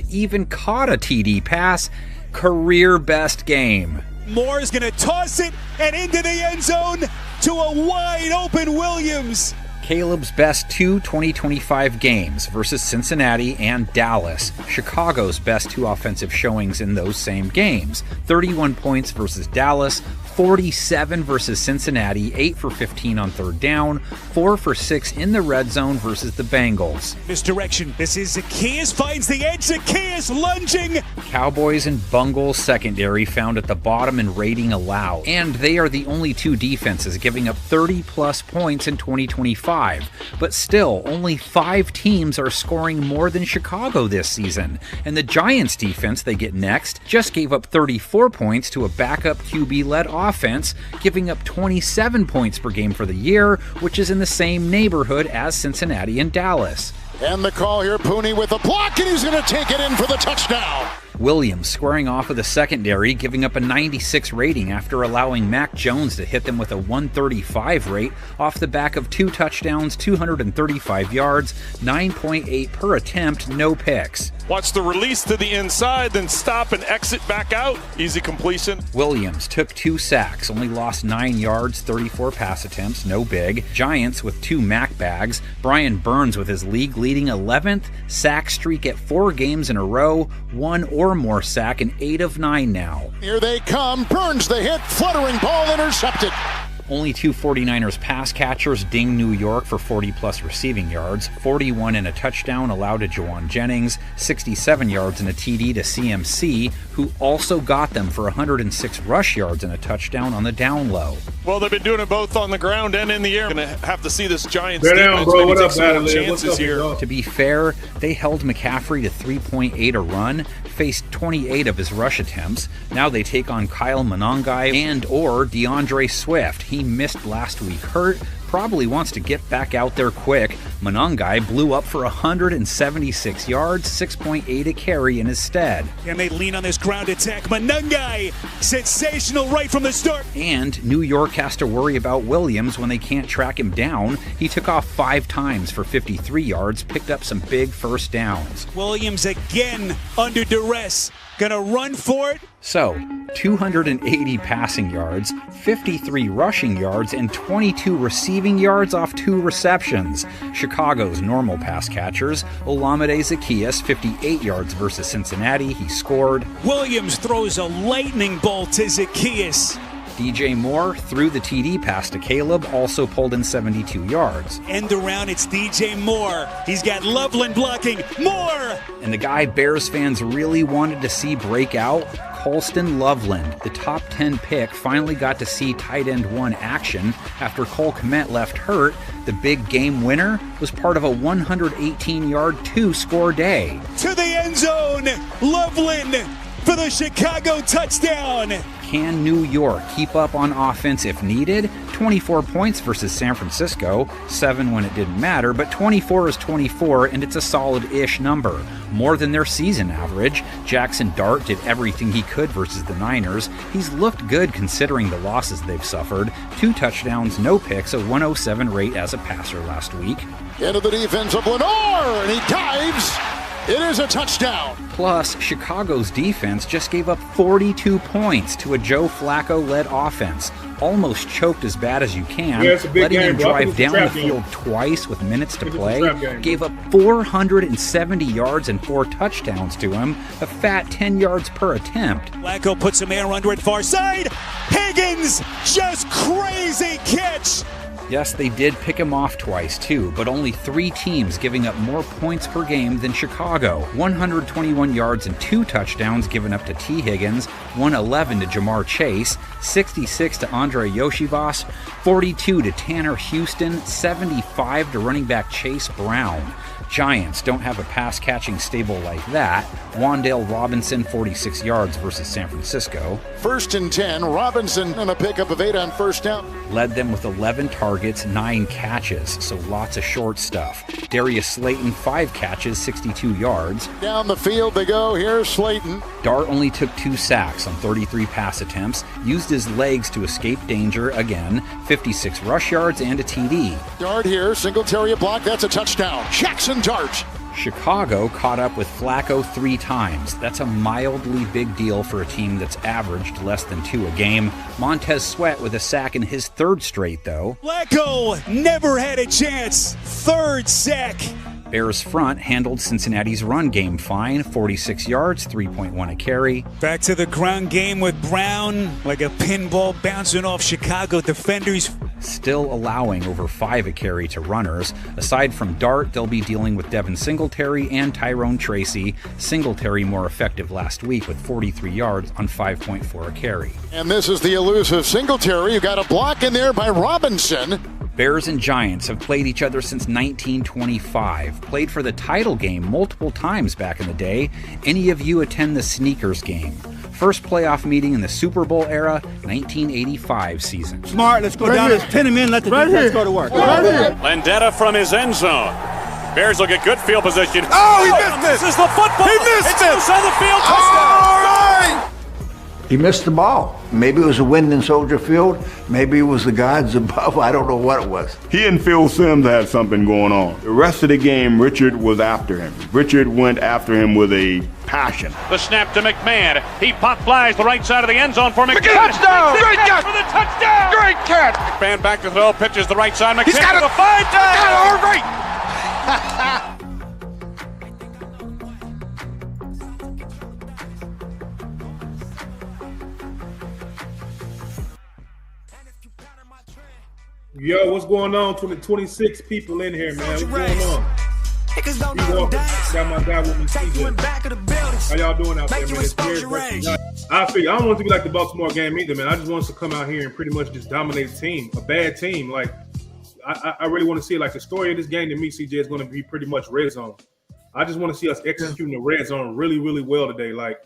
even caught a TD pass. Career best game. Moore is going to toss it and into the end zone to a wide open Williams. Caleb's best two 2025 games versus Cincinnati and Dallas. Chicago's best two offensive showings in those same games. 31 points versus Dallas, 47 versus Cincinnati, 8 for 15 on third down, 4 for 6 in the red zone versus the Bengals. Misdirection. This is Zacchaeus finds the edge. Zacchaeus lunging. Cowboys and Bungles secondary found at the bottom in rating allowed, and they are the only two defenses giving up 30-plus points in 2025. But still, only 5 teams are scoring more than Chicago this season, and the Giants defense they get next just gave up 34 points to a backup QB-led offense, giving up 27 points per game for the year, which is in the same neighborhood as Cincinnati and Dallas. And the call here, Pooney with a block, and he's going to take it in for the touchdown. Williams squaring off with the secondary, giving up a 96 rating after allowing Mac Jones to hit them with a 135 rate off the back of 2 touchdowns, 235 yards, 9.8 per attempt, no picks. Watch the release to the inside, then stop and exit back out. Easy completion. Williams took 2 sacks, only lost 9 yards, 34 pass attempts, no big. Giants with 2 Mac bags. Brian Burns with his league-leading 11th sack streak at 4 games in a row, 1 or more sack in 8 of 9 now. Here they come. Burns the hit, fluttering ball intercepted. Only 2 49ers pass catchers ding New York for 40-plus receiving yards, 41 and a touchdown allowed to Jawan Jennings, 67 yards and a TD to CMC, who also got them for 106 rush yards and a touchdown on the down low. Well, they've been doing it both on the ground and in the air. Going to have to see this Giants defense maybe take some chances here. To be fair, they held McCaffrey to 3.8 a run, faced 28 of his rush attempts. Now they take on Kyle Monangai and or DeAndre Swift. He missed last week hurt, probably wants to get back out there quick. Monangai blew up for 176 yards, 6.8 a carry in his stead. And they lean on this ground attack. Monangai, sensational right from the start. And New York has to worry about Williams when they can't track him down. He took off 5 times for 53 yards, picked up some big first downs. Williams again under duress. Gonna run for it. So, 280 passing yards, 53 rushing yards, and 22 receiving yards off 2 receptions. Chicago's normal pass catchers, Olamide Zacchaeus, 58 yards versus Cincinnati. He scored. Williams throws a lightning bolt to Zacchaeus. DJ Moore threw the TD pass to Caleb, also pulled in 72 yards. End around, it's DJ Moore. He's got Loveland blocking. Moore! And the guy Bears fans really wanted to see break out, Colston Loveland, the top 10 pick, finally got to see tight end 1 action after Cole Kmet left hurt. The big game winner was part of a 118-yard 2-score day. To the end zone, Loveland for the Chicago touchdown. Can New York keep up on offense if needed? 24 points versus San Francisco, 7 when it didn't matter, but 24 is 24 and it's a solid-ish number. More than their season average. Jackson Dart did everything he could versus the Niners. He's looked good considering the losses they've suffered. 2 touchdowns, no picks, a 107 rate as a passer last week. Into the defense of Lenore, and he dives. It is a touchdown. Plus, Chicago's defense just gave up 42 points to a Joe Flacco-led offense. Almost choked as bad as you can, letting him drive down the field twice with minutes to play. Gave up 470 yards and 4 touchdowns to him, a fat 10 yards per attempt. Flacco puts some air under it, far side. Higgins, just crazy catch. Yes, they did pick him off twice too, but only 3 teams giving up more points per game than Chicago. 121 yards and 2 touchdowns given up to T. Higgins, 111 to Jamar Chase, 66 to Andre Yoshivas, 42 to Tanner Houston, 75 to running back Chase Brown. Giants don't have a pass-catching stable like that. Wan'Dale Robinson, 46 yards versus San Francisco. 1st and 10, Robinson on a pickup of 8 on first down. Led them with 11 targets, 9 catches, so lots of short stuff. Darius Slayton, 5 catches, 62 yards. Down the field they go, here's Slayton. Dart only took 2 sacks on 33 pass attempts, used his legs to escape danger again, 56 rush yards and a TD. Dart here, Singletary a block, that's a touchdown. Jackson Dart. Chicago caught up with Flacco 3 times. That's a mildly big deal for a team that's averaged less than 2 a game. Montez Sweat with a sack in his 3rd straight, though. Flacco never had a chance. 3rd sack. Bears front handled Cincinnati's run game fine, 46 yards, 3.1 a carry. Back to the ground game with Brown, like a pinball bouncing off Chicago defenders. Still allowing over 5 a carry to runners. Aside from Dart, they'll be dealing with Devin Singletary and Tyrone Tracy. Singletary more effective last week with 43 yards on 5.4 a carry. And this is the elusive Singletary. You got a block in there by Robinson. Bears and Giants have played each other since 1925, played for the title game multiple times back in the day. Any of you attend the Sneakers game? First playoff meeting in the Super Bowl era, 1985 season. Smart, let's go down. Let's pin him in, let the defense go to work. Landetta from his end zone. Bears will get good field position. Oh, he missed it. This is the football. He missed it. It's on the field. Touchdown. All right. He missed the ball. Maybe it was the wind in Soldier Field. Maybe it was the gods above. I don't know what it was. He and Phil Simms had something going on. The rest of the game, Richard was after him. Richard went after him with a passion. The snap to McMahon. He pop flies the right side of the end zone for McMahon. Touchdown! Great catch for the touchdown! Great catch! McMahon back to throw, pitches the right side. McMahon He's got it! to the 5 down! Got it all right! Yo, what's going on to the 26 people in here, man? What's going on? Got my guy with me, CJ. How y'all doing out there, man? It's I don't want it to be like the Baltimore game either, man. I just want us to come out here and pretty much just dominate a team, a bad team. Like, I really want to see it. Like, the story of this game to me, CJ, is going to be pretty much red zone. I just want to see us executing the red zone really, really well today. Like,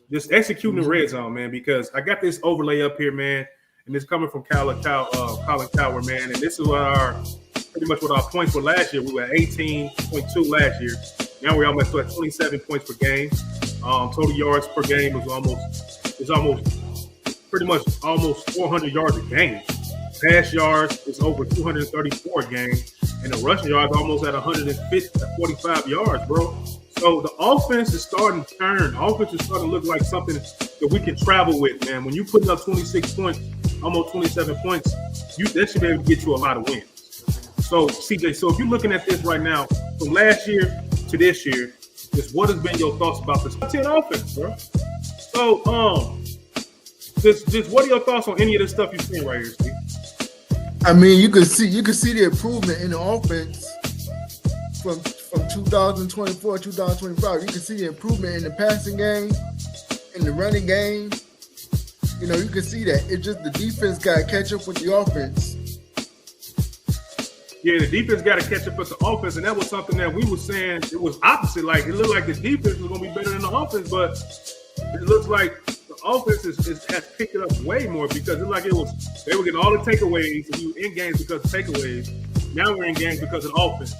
just executing the red zone, man, because I got this overlay up here, man. And it's coming from Colin Coward, man. And this is what pretty much what our points were last year. We were at 18.2 last year. Now we're almost at 27 points per game. Total yards per game is almost pretty much almost 400 yards a game. Pass yards is over 234 a game. And the rushing yards almost at 145 yards, bro. So the offense is starting to turn. The offense is starting to look like something that we can travel with, man. When you putting up 26 points, almost 27 points, that should be able to get you a lot of wins. So, CJ, so if you're looking at this right now, from last year to this year, just what has been your thoughts about this 10 offense, bro? So, just what are your thoughts on any of this stuff you're seeing right here, Steve? I mean, you can see the improvement in the offense from 2024, 2025. You can see the improvement in the passing game, in the running game. You know, you can see that. It's just the defense got to catch up with the offense. Yeah, the defense got to catch up with the offense, and that was something that we were saying. It was opposite. Like, it looked like the defense was going to be better than the offense, but it looks like the offense has picked it up way more because it looked like they were getting all the takeaways, and we were in games because of takeaways. Now we're in games because of the offense.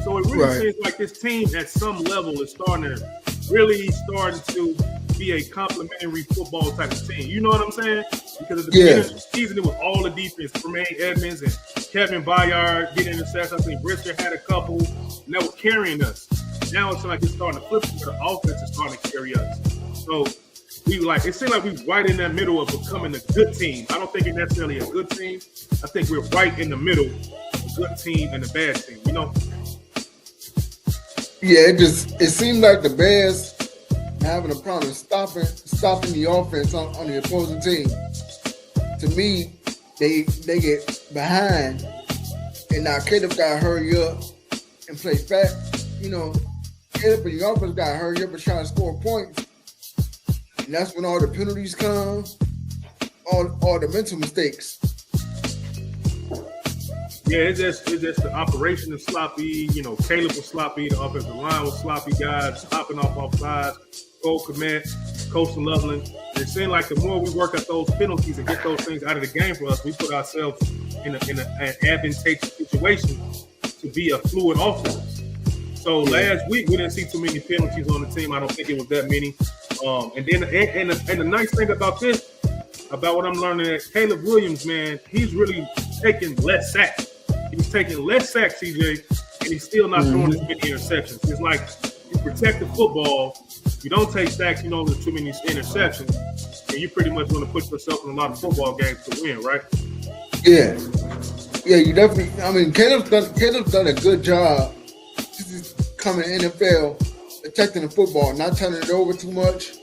So it really seems like this team at some level is starting to be a complimentary football type of team. You know what I'm saying? Because at the beginning of the season, it was all the defense. Tremaine Edmonds and Kevin Byard getting interceptions. I think Brisker had a couple, and that was carrying us. Now it's like it's starting to flip where the offense is starting to carry us. So it seems like we're right in that middle of becoming a good team. I don't think it's necessarily a good team. I think we're right in the middle, a good team and a bad team, you know? Yeah, it seemed like the Bears having a problem stopping the offense on the opposing team. To me, they get behind, and now Caleb got to hurry up and play fast. You know, Caleb and the offense got to hurry up and try to score points, and that's when all the penalties come, all the mental mistakes. Yeah, it's just the operation is sloppy. You know, Caleb was sloppy. The offensive line was sloppy. Guys hopping off sides. Cole Kmet, Coach Loveland. It seemed like the more we work at those penalties and get those things out of the game for us, we put ourselves in an advantageous situation to be a fluid offense. So last week we didn't see too many penalties on the team. I don't think it was that many. And the nice thing about what I'm learning, that Caleb Williams, man, he's really taking less sacks. He's taking less sacks, CJ, and he's still not throwing as many interceptions. It's like you protect the football, you don't take sacks, you don't have too many interceptions, and you pretty much want to put yourself in a lot of football games to win, right? Yeah, you definitely. I mean, Caleb's done a good job. Just coming to NFL, protecting the football, not turning it over too much,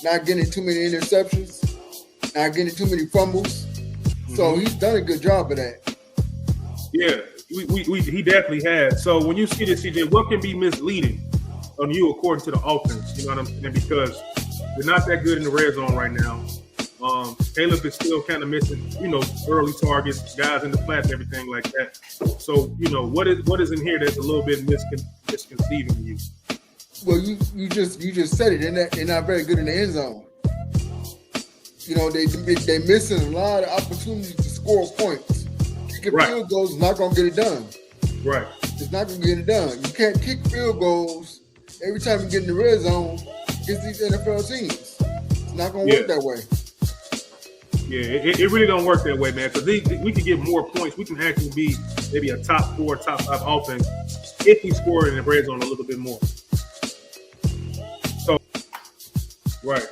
not getting too many interceptions, not getting too many fumbles. So he's done a good job of that. Yeah, he definitely has. So when you see this, CJ, what can be misleading on you according to the offense? You know what I'm saying? Because we're not that good in the red zone right now. Caleb is still kind of missing, early targets, guys in the flat and everything like that. So, what is in here that's a little bit misconceiving to you? Well, you just said it. They're not very good in the end zone. They missing a lot of opportunities to score points. Kicking field goals is not going to get it done. Right. It's not going to get it done. You can't kick field goals every time you get in the red zone against these NFL teams. It's not going to work that way. Yeah, it really don't work that way, man. Because we can get more points. We can actually be maybe a top 4, top 5 offense if we score in the red zone a little bit more. So, right.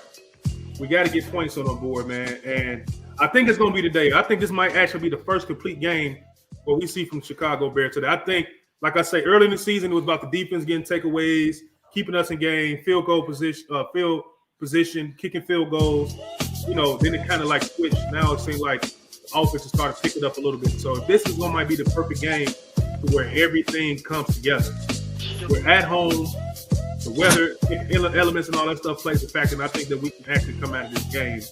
We got to get points on the board, man. And I think it's going to be today. I think this might actually be the first complete game what we see from Chicago Bears today. I think, like I say, early in the season, it was about the defense getting takeaways, keeping us in game, field position, kicking field goals. Then it kind of like switched. Now it seems like the offense has started picking up a little bit. So this is what might be the perfect game to where everything comes together. We're at home. The weather, elements, and all that stuff plays a factor. And I think that we can actually come out of this game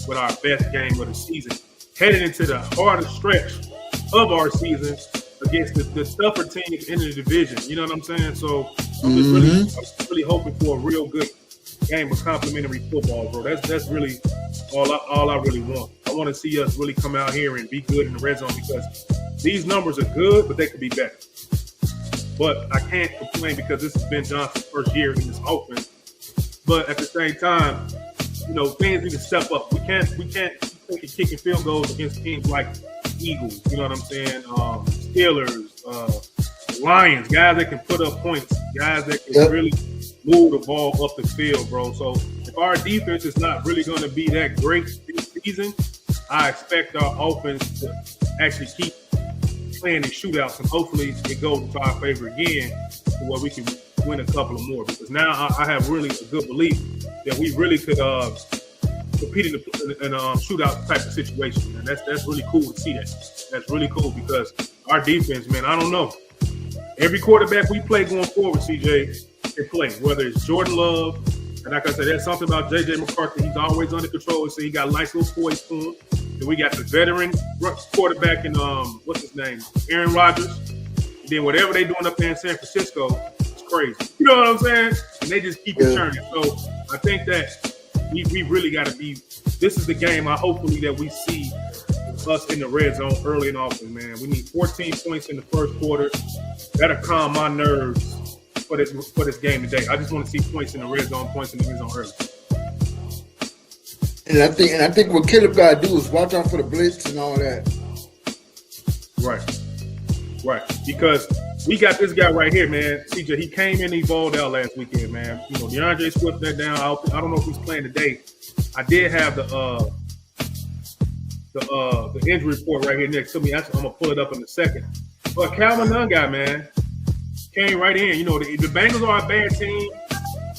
with our best game of the season, heading into the hardest stretch of our season against the tougher teams in the division. You know what I'm saying? So I'm just really hoping for a real good game of complimentary football, bro. That's really all I really want. I want to see us really come out here and be good in the red zone because these numbers are good, but they could be better. But I can't complain because this is Ben Johnson's first year in this offense. But at the same time, things need to step up. We can't keep kicking field goals against teams like Eagles. You know what I'm saying? Steelers, Lions, guys that can put up points, guys that can really move the ball up the field, bro. So if our defense is not really going to be that great this season, I expect our offense to actually keep playing in shootouts, and hopefully it goes to our favor again to where we can win a couple of more. Because now I have really a good belief that we really could compete in a shootout type of situation, and that's really cool to see that. That's really cool because our defense, man, I don't know. Every quarterback we play going forward, CJ, can play, whether it's Jordan Love, and like I said, there's something about J.J. McCarthy. He's always under control, so he got a nice little poise to him. Then we got the veteran quarterback in what's his name, Aaron Rodgers. And then whatever they doing up there in San Francisco, it's crazy. You know what I'm saying? And they just keep it churning. So I think that we really got to be. This is the game. Hopefully that we see us in the red zone early and often, man. We need 14 points in the first quarter. That'll calm my nerves for this game today. I just want to see points in the red zone, points in the red zone early. And I think what Caleb got to do is watch out for the blitz and all that. Right. Because we got this guy right here, man. CJ, he came in and he balled out last weekend, man. DeAndre Swift that down. I don't know if he's playing today. I did have the injury report right here next to me. I'm gonna pull it up in a second. But Calvin Nunn guy, man, came right in. The Bengals are a bad team.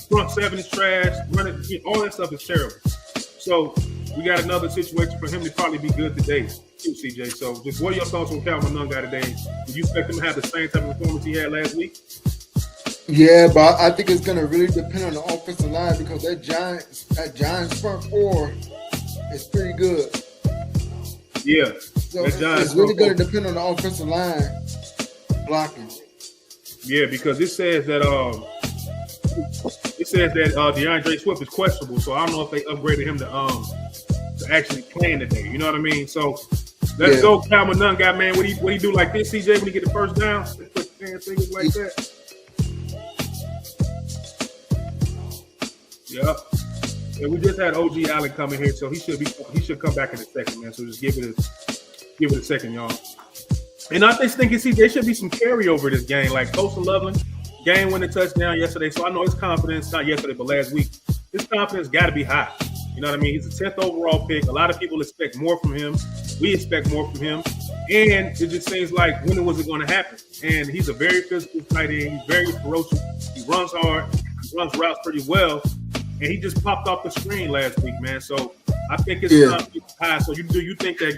Front seven is trash. Running, all that stuff is terrible. So we got another situation for him to probably be good today, too, CJ. So just what are your thoughts on Calvin Nunn guy today? Do you expect him to have the same type of performance he had last week? Yeah, but I think it's going to really depend on the offensive line because that Giants front four is pretty good. Yeah. So it's really going to depend on the offensive line blocking. Yeah, because it says that DeAndre Swift is questionable, so I don't know if they upgraded him to actually playing today. You know what I mean? So let's go, Calvin Nunn guy, man. What he do like this, CJ, when he get the first down? Things like that. Yeah. And we just had OG Allen coming here, so he should come back in a second, man. So just give it a second, y'all. And I just think there should be some carryover this game. Like Colston Loveland, game-winning touchdown yesterday. So I know his confidence, not yesterday, but last week, his confidence got to be high. You know what I mean? He's a 10th overall pick. A lot of people expect more from him. We expect more from him. And it just seems like, when was it going to happen? And he's a very physical tight end. He's very ferocious. He runs hard. He runs routes pretty well. And he just popped off the screen last week, man. So I think it's high. So do you think that?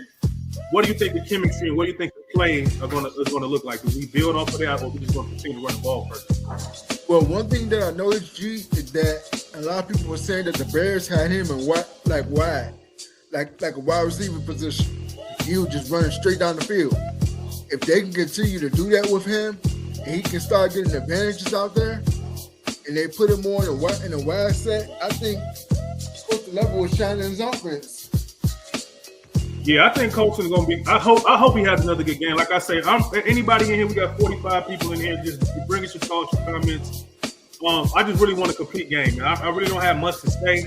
What do you think the chemistry and what do you think the play is going to look like? Do we build off of that, or we just going to continue to run the ball first? Well, one thing that I noticed, G, is that a lot of people were saying that the Bears had him in wide, like a wide receiver position. He was just running straight down the field. If they can continue to do that with him, and he can start getting advantages out there, and they put him more in a wide set, I think Coach Level is shining his offense. Yeah, I think Colston is going to be. I hope he has another good game. Like I say, anybody in here, we got 45 people in here. Just bring us your thoughts, your comments. I just really want a complete game, man. I really don't have much to say.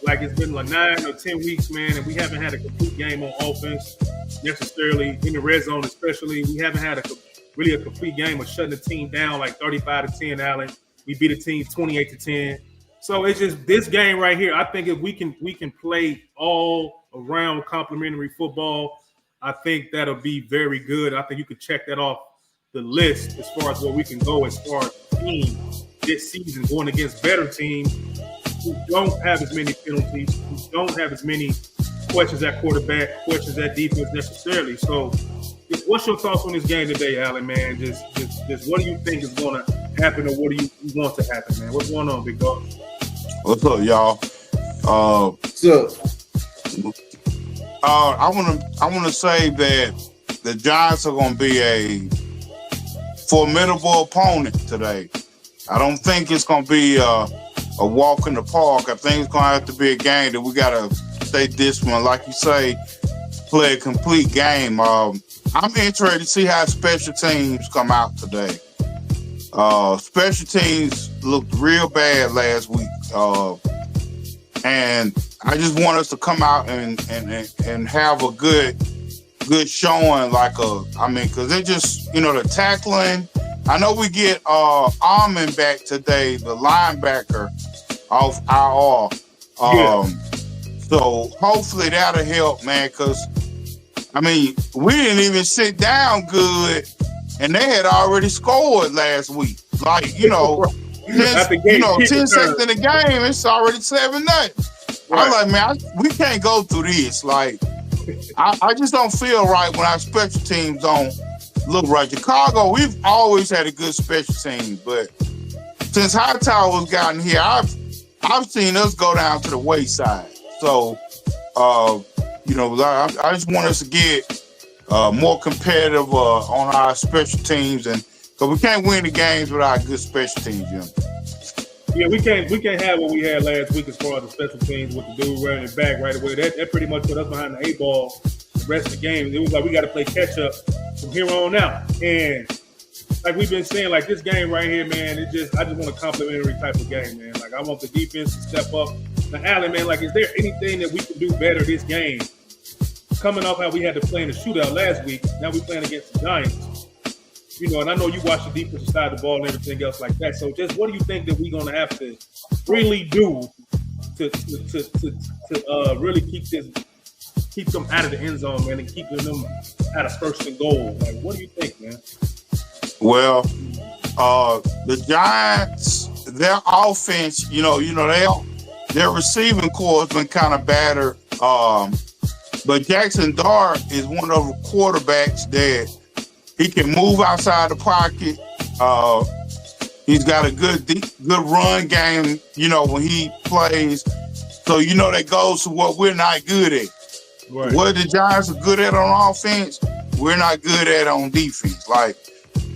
Like, it's been like 9 or 10 weeks, man, and we haven't had a complete game on offense necessarily, in the red zone especially. We haven't had a complete game of shutting the team down like 35-10, Allen. We beat a team 28-10. So it's just this game right here. I think if we can play all around complimentary football, I think that'll be very good. I think you could check that off the list as far as where we can go as far as team this season, going against better teams who don't have as many penalties, who don't have as many questions at quarterback, questions at defense necessarily. So what's your thoughts on this game today, Allen, man? Just what do you think is going to happen, or what do you want to happen, man? What's going on, big dog? What's up, y'all? What's up? I want to say that the Giants are going to be a formidable opponent today. I don't think it's going to be a walk in the park. I think it's going to have to be a game that we got to stay disciplined. Like you say, play a complete game. I'm interested to see how special teams come out today. Special teams looked real bad last week. And I just want us to come out and have a good showing, because they just, the tackling. I know we get Armin back today, the linebacker off IR. So hopefully that'll help, man, because, we didn't even sit down good, and they had already scored last week. 10 seconds in the game, it's already 7-0. Right. I'm like, man, we can't go through this. Like, I just don't feel right when our special teams don't look right. Chicago, we've always had a good special team, but since Hightower's gotten here, I've seen us go down to the wayside. So, I just want us to get more competitive on our special teams, and because we can't win the games without good special teams, Yeah, we can't have what we had last week as far as the special teams with the dude running it back right away. That pretty much put us behind the 8-ball the rest of the game. It was like we got to play catch up from here on out. And like we've been saying, like this game right here, man, I just want a complimentary type of game, man. Like I want the defense to step up. Now, Allen, man, like is there anything that we can do better this game? Coming off how we had to play in the shootout last week, now we're playing against the Giants. And I know you watch the defensive side of the ball and everything else like that. So just what do you think that we're going to have to really do to really keep them out of the end zone, man, and keep them out of first and goal? Like, what do you think, man? Well, the Giants, their offense, their receiving core has been kind of battered. But Jackson Dart is one of the quarterbacks that he can move outside the pocket. He's got a good run game, when he plays. So, that goes to what we're not good at. Right. What the Giants are good at on offense, we're not good at on defense. Like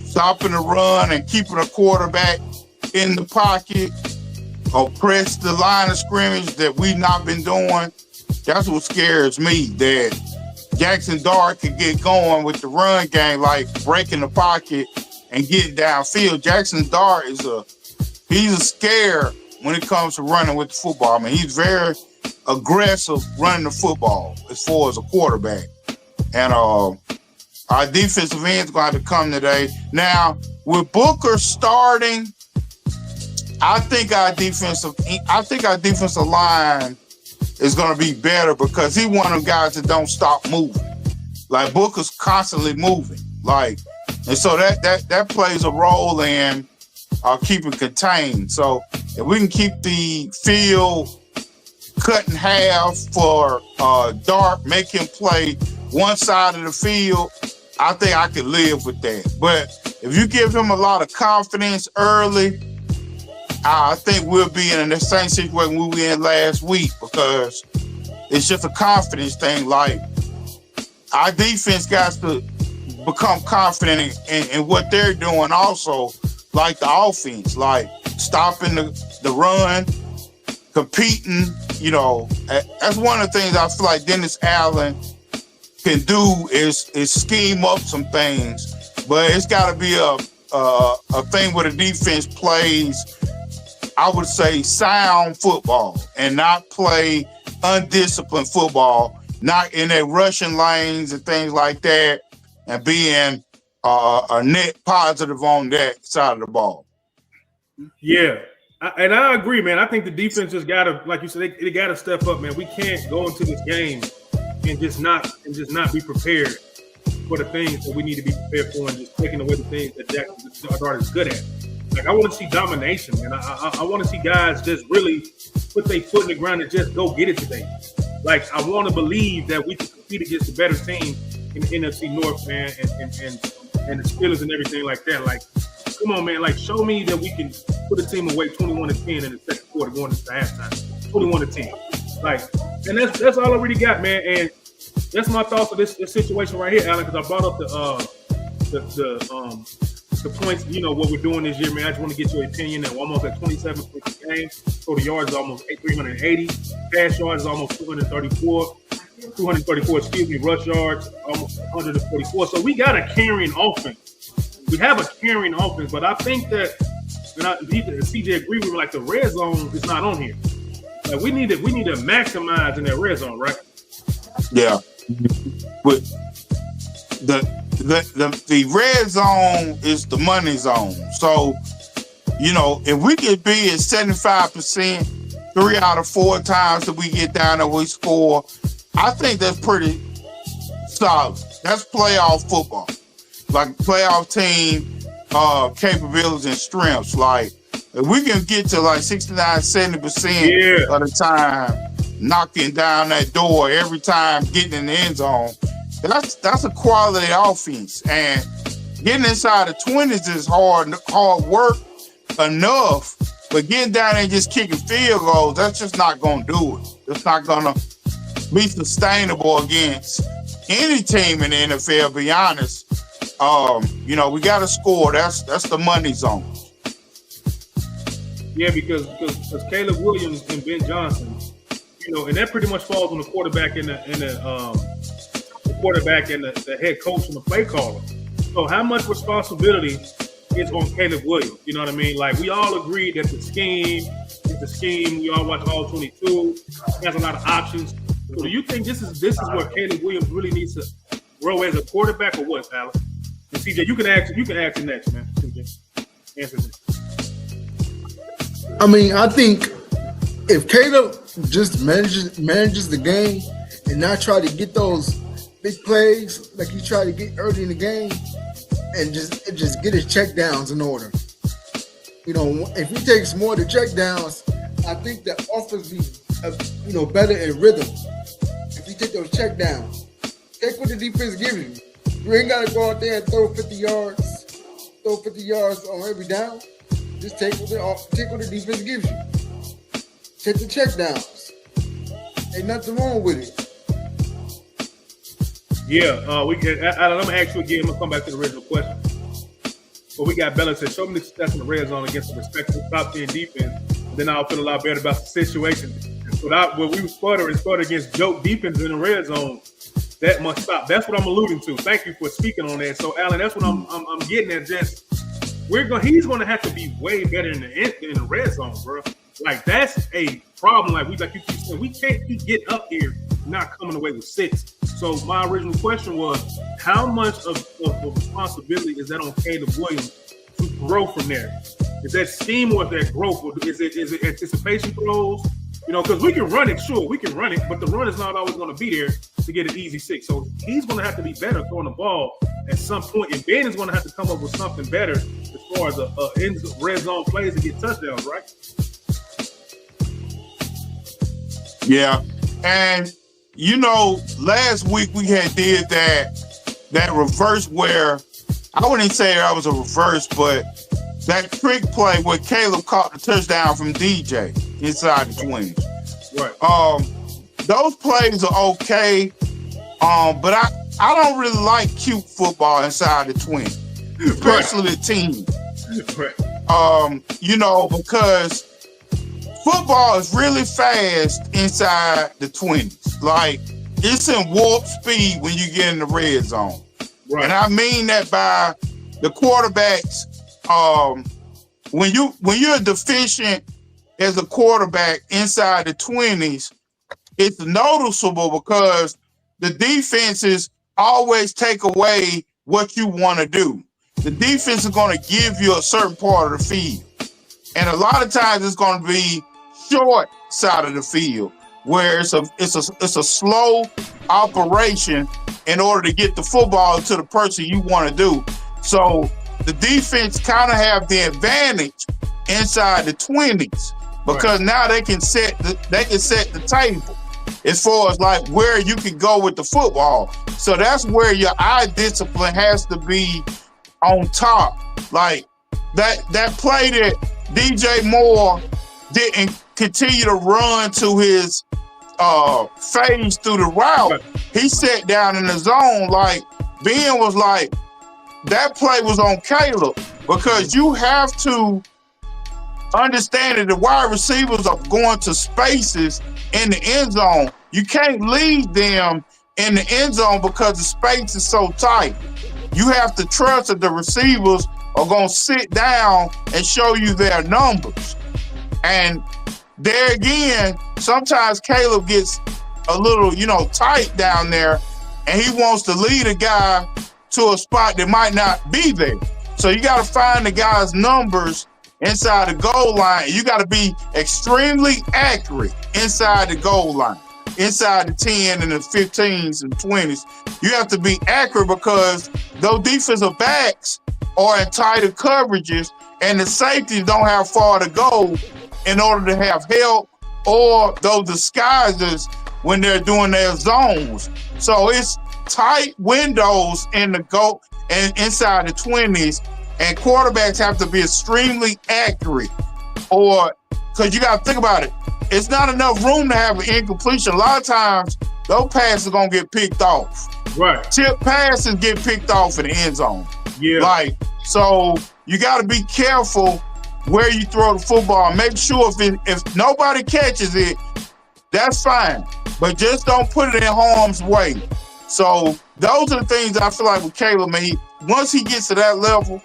stopping the run and keeping a quarterback in the pocket or press the line of scrimmage that we've not been doing. That's what scares me, that Jackson Dart could get going with the run game, like breaking the pocket and getting downfield. Jackson Dart he's a scare when it comes to running with the football. He's very aggressive running the football as far as a quarterback. And Our defensive end's going to have to come today. Now, with Booker starting, I think our defensive line is going to be better because he's one of them guys that don't stop moving. Like Booker's constantly moving. And so that plays a role in keeping contained. So if we can keep the field cut in half for Dart, make him play one side of the field, I think I could live with that. But if you give him a lot of confidence early, I think we'll be in the same situation we were in last week because it's just a confidence thing. Like, our defense got to become confident in what they're doing also, like the offense, like stopping the run, competing. That's one of the things I feel like Dennis Allen can do is scheme up some things, but it's got to be a thing where the defense plays, I would say, sound football and not play undisciplined football, not in their rushing lanes and things like that, and being a net positive on that side of the ball. Yeah, and I agree, man. I think the defense just got to, like you said, they got to step up, man. We can't go into this game and just not be prepared for the things that we need to be prepared for, and just taking away the things that Dart is good at. Like, I want to see domination, man. I want to see guys just really put their foot in the ground and just go get it today. Like, I want to believe that we can compete against the better team in the NFC North, man, and the Steelers and everything like that. Like, come on, man. Like, show me that we can put a team away 21-10 in the second quarter going into halftime. 21-10. Like, and that's all I really got, man. And that's my thoughts of this situation right here, Alan, because I brought up the points, what we're doing this year, man. I just want to get your opinion. We're almost at 27 points a game. Total yards is almost 380. Pass yards is almost 234. Rush yards, almost 144. So we got a carrying offense. We have a carrying offense, but I think that, and CJ agree with me, like the red zone is not on here. Like we need to maximize in that red zone, right? Yeah. But the red zone is the money zone. So, if we could be at 75%, 3 out of 4 times that we get down and we score, I think that's pretty solid. That's playoff football. Like playoff team capabilities and strengths. Like, if we can get to like 69, 70% of the time, knocking down that door every time, getting in the end zone, that's a quality offense. And getting inside the 20s is hard work enough, but getting down there and just kicking field goals, that's just not going to do it. It's not going to be sustainable against any team in the NFL, be honest. We got to score. That's the money zone. Yeah, because Caleb Williams and Ben Johnson, and that pretty much falls on the quarterback and the quarterback and the head coach and the play caller. So how much responsibility is on Caleb Williams? You know what I mean? Like, we all agree that the scheme is the scheme. We all watch all 22. He has a lot of options. So do you think this is where Caleb Williams really needs to grow as a quarterback, or what, Alex? And CJ, you can ask it next, man. CJ, answer this. I mean, I think if Caleb just manages the game and not try to get those big plays like he tried to get early in the game, and just get his check downs in order. If he takes more of the check downs, I think the offense be better in rhythm. If you take those check downs, take what the defense gives you. You ain't gotta go out there and throw 50 yards on every down. Just take what the defense gives you. Take the check downs. Ain't nothing wrong with it. Yeah, we can. I'm gonna ask you again. I'm gonna come back to the original question. But we got Bella said, show me the success in the red zone against the respectable top 10 defense. And then I'll feel a lot better about the situation. When we sputter against joke defense in the red zone, that must stop. That's what I'm alluding to. Thank you for speaking on that. So, Alan, that's what I'm getting at. Just he's gonna have to be way better in the red zone, bro. Like, that's a problem. Like you keep saying, we can't keep getting up here not coming away with 6, So my original question was, how much of responsibility is that on Caleb Williams to grow from there? Is that scheme or is that growth? Or is it anticipation throws? Because we can run it, sure, we can run it, but the run is not always going to be there to get an easy 6. So he's going to have to be better throwing the ball at some point, and Ben is going to have to come up with something better as far as red zone plays to get touchdowns, right? Yeah, and last week we had did that reverse where I wouldn't say that was a reverse, but that trick play where Caleb caught the touchdown from DJ inside the 20s. Right. Those plays are okay, but I don't really like cute football inside the 20, especially the team. Right. Because football is really fast inside the 20s. Like, it's in warp speed when you get in the red zone. Right. And I mean that by the quarterbacks. When you're deficient as a quarterback inside the 20s, it's noticeable because the defenses always take away what you want to do. The defense is going to give you a certain part of the field. And a lot of times it's going to be short side of the field where it's a slow operation in order to get the football to the person you want to do. So the defense kind of have the advantage inside the 20s because now they can set the table as far as like where you can go with the football. So that's where your eye discipline has to be on top. Like that play that DJ Moore didn't continue to run to his phase through the route. He sat down in the zone. Like Ben was like, that play was on Caleb because you have to understand that the wide receivers are going to spaces in the end zone. You can't lead them in the end zone because the space is so tight. You have to trust that the receivers are going to sit down and show you their numbers. And there again, sometimes Caleb gets a little, tight down there, and he wants to lead a guy to a spot that might not be there. So you got to find the guy's numbers inside the goal line. You got to be extremely accurate inside the goal line, inside the 10 and the 15s and 20s. You have to be accurate because those defensive backs are in tighter coverages and the safeties don't have far to go in order to have help or those disguises when they're doing their zones. So it's tight windows in the goal and inside the 20s, and quarterbacks have to be extremely accurate, or because you got to think about it, it's not enough room to have an incompletion. A lot of times those passes are gonna get picked off. Right. Tip passes get picked off in the end zone. Yeah. So you got to be careful where you throw the football. Make sure if nobody catches it, that's fine, but just don't put it in harm's way. So those are the things I feel like with Caleb, man. Once he gets to that level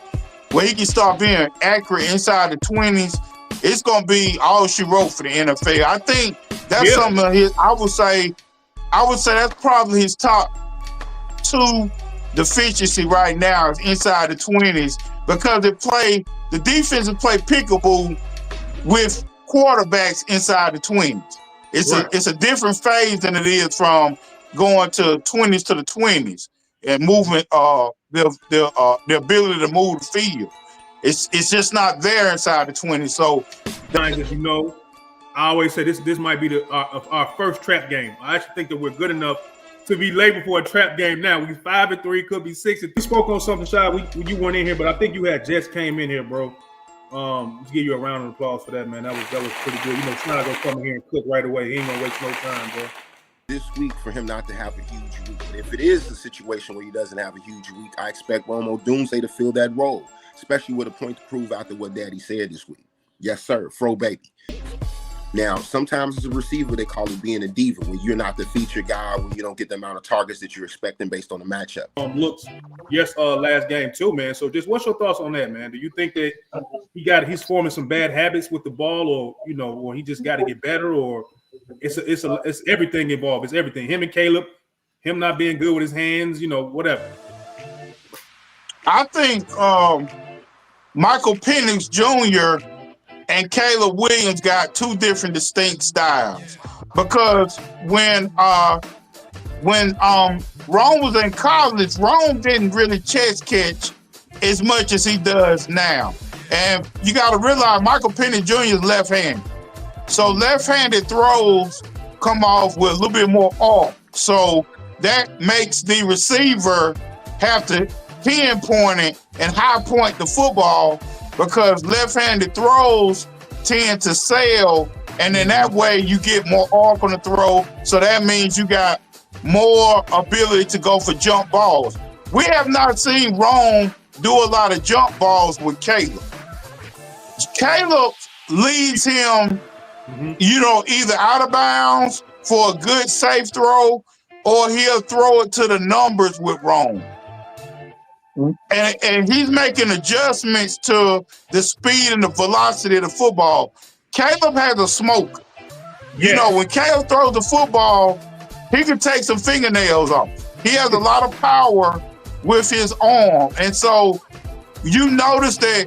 where he can start being accurate inside the 20s, it's going to be all she wrote for the NFL. I think that's something of his. I would say that's probably his top 2 deficiency right now is inside the 20s because the defense play pickable with quarterbacks inside the 20s. It's a different phase than it is from going to 20s to the 20s and moving the ability to move the field. It's just not there inside the 20s. So, as you know, I always say this might be our first trap game. I actually think that we're good enough to be labeled for a trap game now. We 5-3, could be 6. We spoke on something, Shai. You weren't in here, but I think you had just came in here, bro. Let's give you a round of applause for that, man. That was pretty good. Shai gonna come in here and cook right away. He ain't gonna waste no time, bro. This week for him not to have a huge week. And if it is a situation where he doesn't have a huge week, I expect Romo Doomsday to fill that role, especially with a point to prove after what Daddy said this week. Yes, sir. Fro baby. Now, sometimes as a receiver, they call it being a diva when you're not the featured guy, when you don't get the amount of targets that you're expecting based on the matchup. Looks, last game too, man. So just what's your thoughts on that, man? Do you think that he's forming some bad habits with the ball, or or he just got to get better, or it's everything involved? It's everything. Him and Caleb, him not being good with his hands, whatever. I think Michael Penix Jr. and Caleb Williams got two different distinct styles, because when Rome was in college, Rome didn't really chest catch as much as he does now. And you got to realize Michael Penix Jr. is left-handed. So left-handed throws come off with a little bit more arc. So that makes the receiver have to pinpoint it and high point the football, because left-handed throws tend to sail, and then that way you get more arc on the throw. So that means you got more ability to go for jump balls. We have not seen Rome do a lot of jump balls with Caleb. Caleb leads him, either out of bounds for a good safe throw, or he'll throw it to the numbers with Rome. And he's making adjustments to the speed and the velocity of the football. Caleb has a smoke. Yes. When Caleb throws the football, he can take some fingernails off. He has a lot of power with his arm. And so you notice that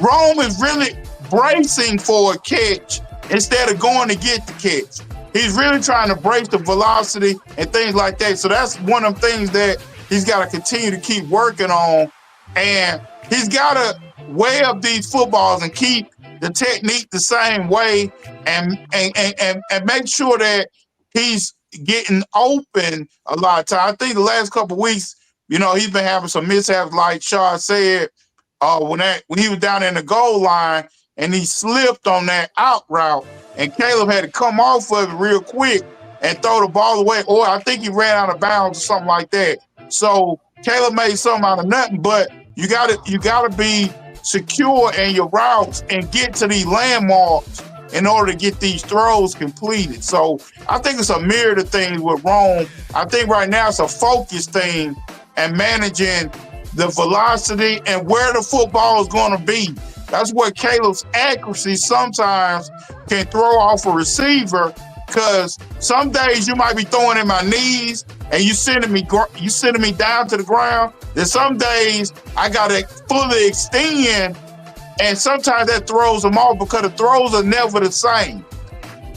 Rome is really bracing for a catch instead of going to get the catch. He's really trying to brace the velocity and things like that. So that's one of the things that he's got to continue to keep working on. And he's got to weigh up these footballs and keep the technique the same way, and make sure that he's getting open a lot of time. I think the last couple of weeks, he's been having some mishaps, like Shaw said, when he was down in the goal line and he slipped on that out route, and Caleb had to come off of it real quick and throw the ball away, or I think he ran out of bounds or something like that. So Caleb made something out of nothing, but you gotta be secure in your routes and get to these landmarks in order to get these throws completed. So I think it's a myriad of things with Rome. I think right now it's a focus thing and managing the velocity and where the football is going to be. That's where Caleb's accuracy sometimes can throw off a receiver, because some days you might be throwing in my knees and you sending me down to the ground. Then some days I gotta fully extend, and sometimes that throws them off because the throws are never the same.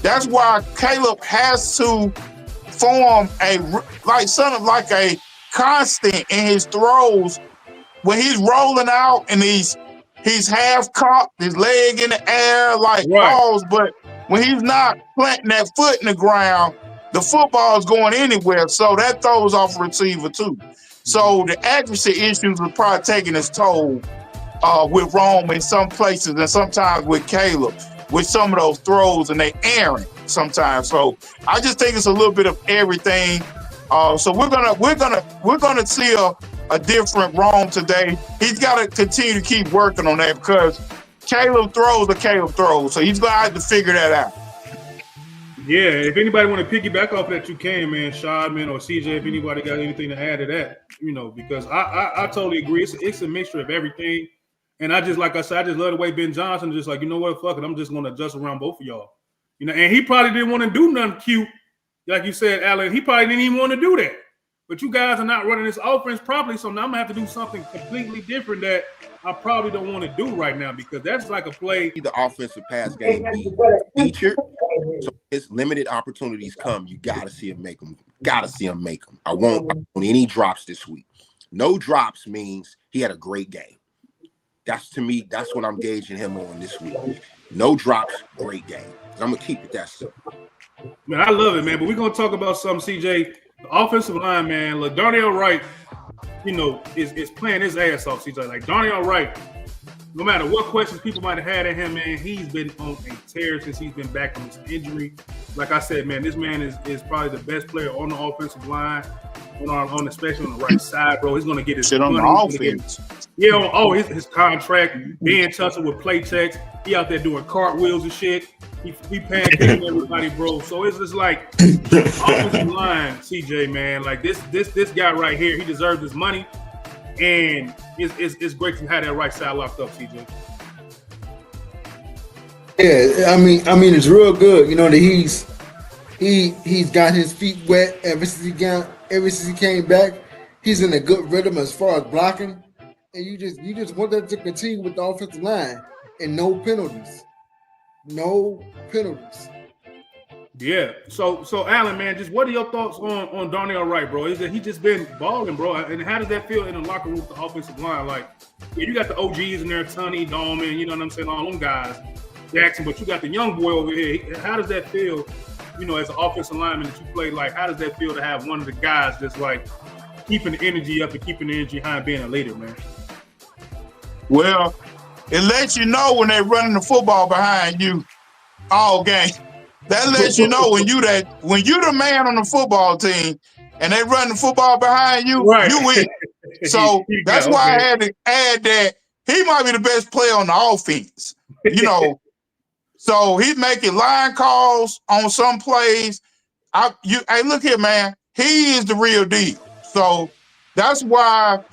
That's why Caleb has to form a constant in his throws. When he's rolling out and he's half cocked, his leg in the air like balls, but when he's not planting that foot in the ground, the football is going anywhere. So that throws off a receiver too. So the accuracy issues are probably taking its toll with Rome in some places, and sometimes with Caleb with some of those throws, and they errant sometimes. So I just think it's a little bit of everything. So we're gonna see a different Rome today. He's got to continue to keep working on that, because Caleb throws are Caleb throws. So he's going to have to figure that out. Yeah, if anybody want to piggyback off that, you can, man. Shadman or CJ, if anybody got anything to add to that, because I totally agree. It's a mixture of everything. And I just, like I said, I just love the way Ben Johnson just like, what, fuck it, I'm just going to adjust around both of y'all. And he probably didn't want to do nothing cute. Like you said, Alan, he probably didn't even want to do that. But you guys are not running this offense properly, so now I'm going to have to do something completely different that I probably don't want to do right now, because that's like a play. The offensive pass game be featured. So as limited opportunities come, you got to see him make them. Got to see him make them. I won't any drops this week. No drops means he had a great game. To me, that's what I'm gauging him on this week. No drops, great game. I'm going to keep it that simple. Man, I love it, man. But we're going to talk about something, CJ. The offensive line, man, Darnell Wright, is playing his ass off, CJ. Like, Darnell Wright, no matter what questions people might have had at him, man, he's been on a tear since he's been back from his injury. Like I said, man, this man is probably the best player on the offensive line, especially on the right side, bro. He's going to get his shit on the offense. His contract, being tussle with play checks. He out there doing cartwheels and shit. He pancaking everybody, bro. So it's just like offensive line, CJ, man. Like this guy right here, he deserves his money, and it's great to have that right side locked up, CJ. Yeah, I mean, it's real good, that He's got his feet wet ever since he came back. He's in a good rhythm as far as blocking, and you just want that to continue with the offensive line and no penalties. No penalties. Yeah. So Alan, man, just what are your thoughts on Darnell Wright, bro? Is that he just been balling, bro? And how does that feel in the locker room with the offensive line? Like, yeah, you got the OGs in there, Tunney, Dolman, you know what I'm saying, all them guys, Jackson, but you got the young boy over here. How does that feel, you know, as an offensive lineman that you play? Like, how does that feel to have one of the guys that's like keeping the energy up and keeping the energy high and being a leader, man? Well, it lets you know when they're running the football behind you all game. That lets you know when you the man on the football team and they run the football behind you, right, you win. So that's why I had to add that he might be the best player on the offense. You know, so he's making line calls on some plays. Hey, look here, man. He is the real deal. So that's why,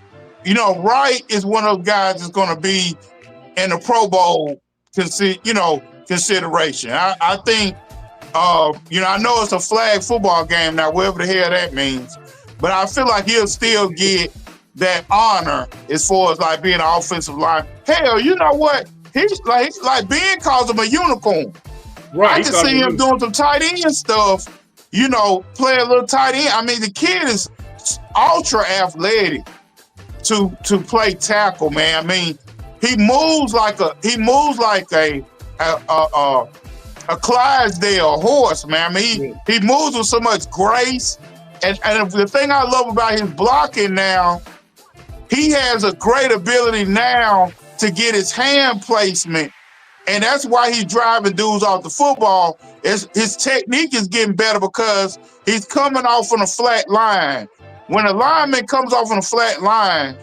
you know, Wright is one of those guys that's going to be in the Pro Bowl consideration. I think, you know, I know it's a flag football game now, whatever the hell that means, but I feel like he'll still get that honor as far as like being an offensive line. Hell, you know what? He's like Ben calls him a unicorn. Right. I can see him doing some tight end stuff, you know, play a little tight end. I mean, the kid is ultra athletic to play tackle, man. I mean, he moves like a Clydesdale horse, man. I mean, he moves with so much grace. And the thing I love about his blocking now, he has a great ability now to get his hand placement. And that's why he's driving dudes off the football. His technique is getting better because he's coming off on a flat line. When a lineman comes off on a flat line,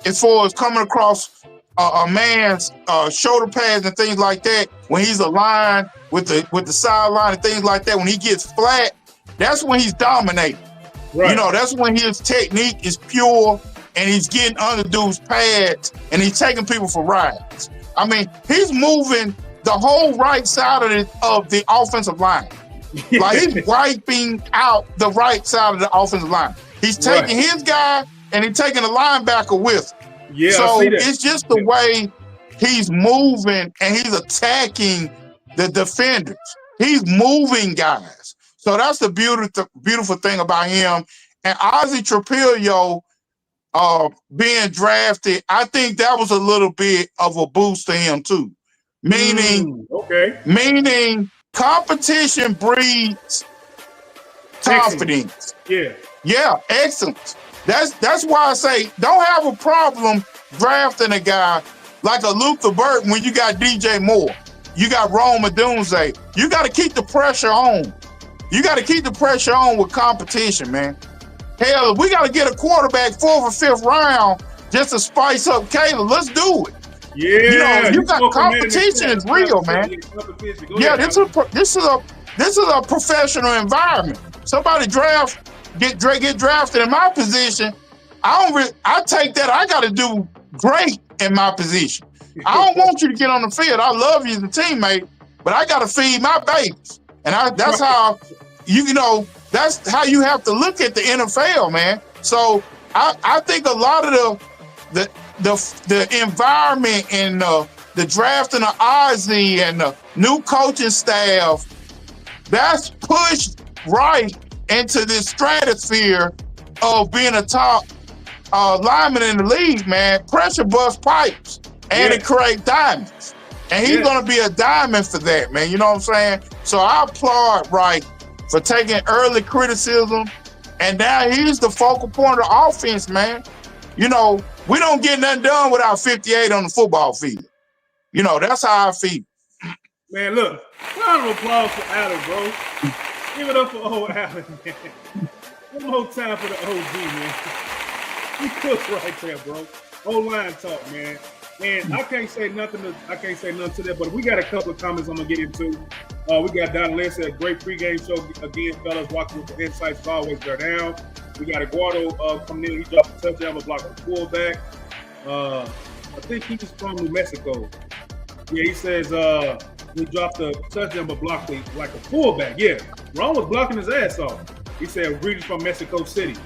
as far as coming across a man's shoulder pads and things like that, when he's aligned with the sideline and things like that, when he gets flat, that's when he's dominating. Right. You know, that's when his technique is pure and he's getting under dudes' pads and he's taking people for rides. I mean, he's moving the whole right side of the offensive line. Like, he's wiping out the right side of the offensive line. He's taking his guy and he's taking the linebacker with him. Yeah, so it's just the way he's moving and he's attacking the defenders. He's moving guys. So that's the beautiful thing about him. And Ozzie Trapilio being drafted, I think that was a little bit of a boost to him too. Meaning competition breeds confidence. Yeah, excellence. That's why I say don't have a problem drafting a guy like a Luther Burton when you got DJ Moore, you got Rome Odunze. You got to keep the pressure on. You got to keep the pressure on with competition, man. Hell, if we got to get a quarterback 4th or 5th round just to spice up Caleb, let's do it. Yeah, you know, you got competition is real, man. Yeah, this is a professional environment. Somebody get drafted in my position. I take that. I got to do great in my position. I don't want you to get on the field. I love you as a teammate, but I got to feed my babies, and that's how that's how you have to look at the NFL, man. So I think a lot of the environment and the drafting of Ozzie and the new coaching staff, that's pushed right into this stratosphere of being a top lineman in the league, man. Pressure busts pipes and it creates diamonds. And he's going to be a diamond for that, man. You know what I'm saying? So I applaud Wright for taking early criticism. And now he's the focal point of the offense, man. You know, we don't get nothing done without 58 on the football field. You know, that's how I feel. Man, look, round of applause for Allen, bro. Give it up for old Allen, man. One more time for the OG, man. He cooked right there, bro. O-line talk, man. And I can't say nothing to that, but we got a couple of comments I'm gonna get into. We got Don Lynn said, great pregame show again, fellas. Watching with the insights as always. They're down. We got Eduardo coming in. He dropped a touchdown, but blocked the fullback. I think he was from New Mexico. Yeah, he says he dropped a touchdown, but blocked like a fullback. Yeah. Ron was blocking his ass off. He said, greetings from Mexico City.